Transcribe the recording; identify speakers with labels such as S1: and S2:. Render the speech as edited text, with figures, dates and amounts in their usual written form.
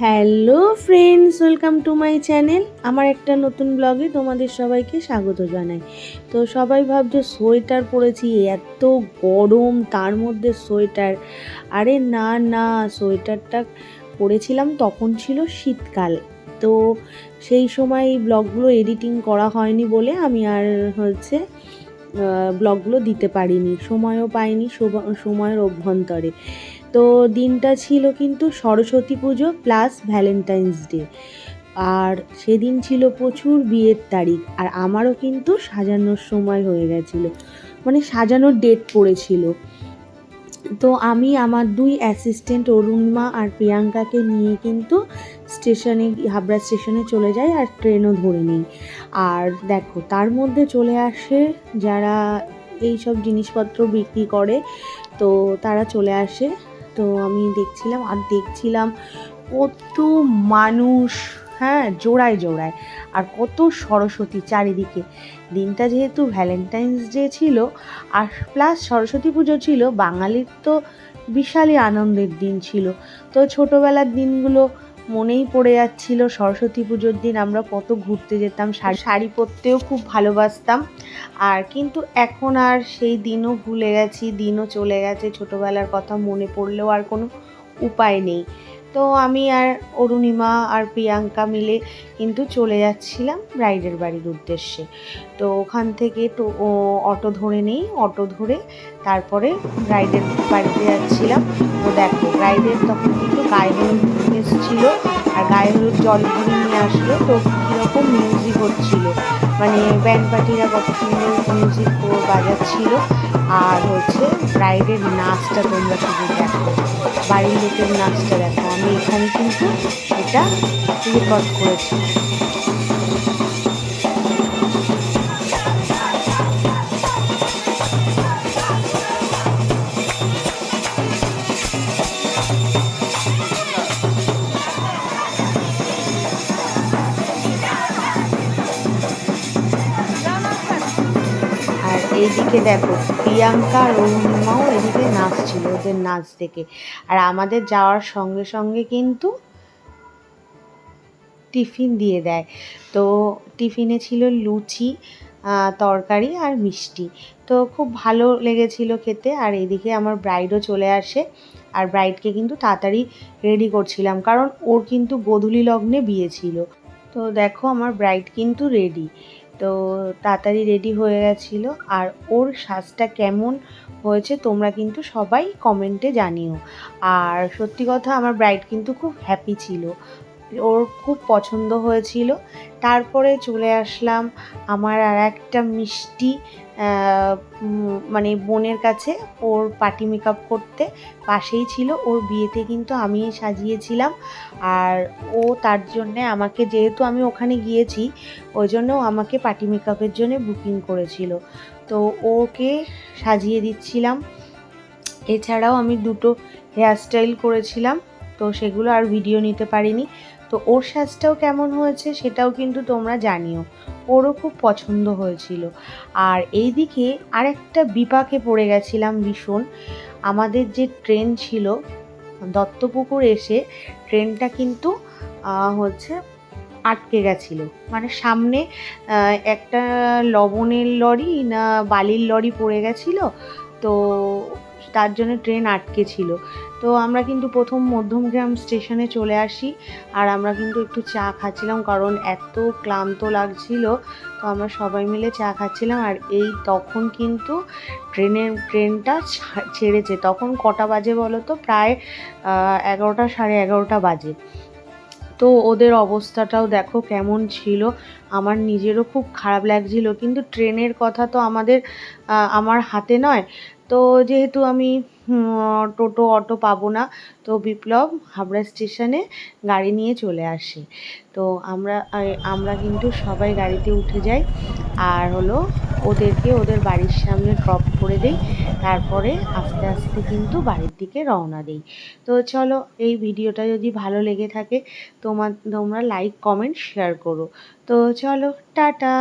S1: Hello friends, welcome to my channel. আমার একটা নতুন ব্লগে তোমাদের সবাইকে স্বাগত জানাই। তো সবাই ভাবছো সোয়েটার পরেছি, এত গরম তার মধ্যে সোয়েটার। আরে না না, সোয়েটারটা পরেছিলাম তখন ছিল শীতকাল। তো সেই সময় এই ব্লগগুলো এডিটিং করা হয়নি বলে আমি আর ব্লগগুলো দিতে পারিনি, সময়ও পাইনি সময়ের অভ্যন্তরে। তো দিনটা ছিল কিন্তু সরস্বতী পুজো প্লাস ভ্যালেন্টাইন্স ডে, আর সেদিন ছিল প্রচুর বিয়ের তারিখ, আর আমারও কিন্তু সাজানোর সময় হয়ে গেছিলো, মানে সাজানোর ডেট পড়েছিল। তো আমি আমার দুই অ্যাসিস্ট্যান্ট অরুণিমা আর প্রিয়াঙ্কাকে নিয়ে কিন্তু হাবড়া স্টেশনে চলে যাই আর ট্রেনও ধরে নিই। আর দেখো তার মধ্যে চলে আসে যারা এই সব জিনিসপত্র বিক্রি করে, তো তারা চলে আসে। তো আমি দেখছিলাম কত মানুষ, হ্যাঁ, জোড়ায় জোড়ায়, আর কত সরস্বতী চারিদিকে। দিনটা যেহেতু ভ্যালেন্টাইন্স ডে ছিল আর প্লাস সরস্বতী পুজো ছিল, বাঙালির তো বিশালই আনন্দের দিন ছিল। তো ছোটোবেলার দিনগুলো মনেই পড়ে যাচ্ছিল। সরস্বতী পুজোর দিন আমরা কত ঘুরতে যেতাম, শাড়ি পরতেও খুব ভালোবাসতাম। আর কিন্তু এখন আর সেই দিনও ভুলে গেছি, দিনও চলে গেছে, ছোটোবেলার কথা মনে পড়লেও আর কোনো উপায় নেই। তো আমি আর অরুণিমা আর প্রিয়াঙ্কা মিলে কিন্তু চলে যাচ্ছিলাম ব্রাইডের বাড়ির উদ্দেশ্যে। তো ওখান থেকে তো অটো ধরে নেই, অটো ধরে তারপরে ব্রাইডের বাড়িতে যাচ্ছিলাম। তো দেখো ব্রাইডের তখন কিন্তু গায়ে হলুদ এসেছিলো, আর গায়ে হলুদ জল ভরে নিয়ে আসলো। তো কীরকম মিউজিক হচ্ছিল, মানে ব্যান্ড পার্টিরা কত সুন্দর মিউজিক বাজাচ্ছিল। আর ব্রাইডের নাচটা তোমরা শুধু দেখো, বাড়ির লোকের নাচটা দেখো। আমি এখানে কিন্তু এটা রেকর্ড করেছি। এইদিকে দেখো প্রিয়াঙ্কা আর অরুণিমাও এদিকে নাচছিল, ওদের নাচ দেখে। আর আমাদের যাওয়ার সঙ্গে সঙ্গে কিন্তু টিফিন দিয়ে দেয়। তো টিফিনে ছিল লুচি, তরকারি আর মিষ্টি। তো খুব ভালো লেগেছিল খেতে। আর এদিকে আমার ব্রাইডও চলে আসে, আর ব্রাইডকে কিন্তু তাড়াতাড়ি রেডি করছিলাম, কারণ ওর কিন্তু গোধূলি লগ্নে বিয়ে ছিল। তো দেখো আমার ব্রাইড কিন্তু রেডি, তো তাড়াতাড়ি রেডি হয়ে গেছিলো। আর ওর সাজটা কেমন হয়েছে তোমরা কিন্তু সবাই কমেন্টে জানিও। আর সত্যি কথা, আমার ব্রাইড কিন্তু খুব হ্যাপি ছিল, ওর খুব পছন্দ হয়েছিল। তারপরে চলে আসলাম আমার আর একটা মিষ্টি মানে বোনের কাছে, ওর পার্টি মেকআপ করতে। পাশেই ছিল, ওর বিয়েতে কিন্তু আমিই সাজিয়েছিলাম। আর ও তার জন্যে আমাকে, যেহেতু আমি ওখানে গিয়েছি, ওই জন্য আমাকে পার্টি মেকআপের জন্য বুকিং করেছিল। তো ওকে সাজিয়ে দিচ্ছিলাম। এছাড়াও আমি দুটো হেয়ারস্টাইল করেছিলাম, তো সেগুলো আর ভিডিও নিতে পারিনি। তো ওর সাজটাও কেমন হয়েছে সেটাও কিন্তু তোমরা জানিও, ওরও খুব পছন্দ হয়েছিল। আর এইদিকে আরেকটা বিপাকে পড়ে গেছিলাম ভীষণ। আমাদের যে ট্রেন ছিল দত্তপুকুর এসে, ট্রেনটা কিন্তু আটকে গেছিলো, মানে সামনে একটা লবণের লরি না বালির লরি পড়ে গেছিলো। তো তার জন্য ট্রেন আটকে ছিল। তো আমরা কিন্তু প্রথম মধ্যমগ্রাম স্টেশনে চলে আসি, আর আমরা কিন্তু একটু চা খাচ্ছিলাম, কারণ এত ক্লান্ত লাগছিল। তো আমরা সবাই মিলে চা খাচ্ছিলাম। আর এই তখন কিন্তু ট্রেনটা ছেড়েছে। তখন কটা বাজে বলো তো? প্রায় 11টা, সাড়ে 11টা বাজে। তো ওদের অবস্থাটাও দেখো কেমন ছিল, আমার নিজেরও খুব খারাপ লাগছিল। কিন্তু ট্রেনের কথা তো আমার হাতে নয়। তো যেহেতু আমি টোটো অটো পাবো না, তো বিপ্লব হাবড়া স্টেশনে গাড়ি নিয়ে চলে আসে। তো আমরা কিন্তু সবাই গাড়িতে উঠে যাই, আর ওদেরকে ওদের বাড়ির সামনে ড্রপ করে দেই। তারপরে আস্তে আস্তে কিন্তু বাড়ির দিকে রওনা দেই। তো চলো, এই ভিডিওটা যদি ভালো লেগে থাকে তোমরা লাইক, কমেন্ট, শেয়ার করো। তো চলো, টাটা।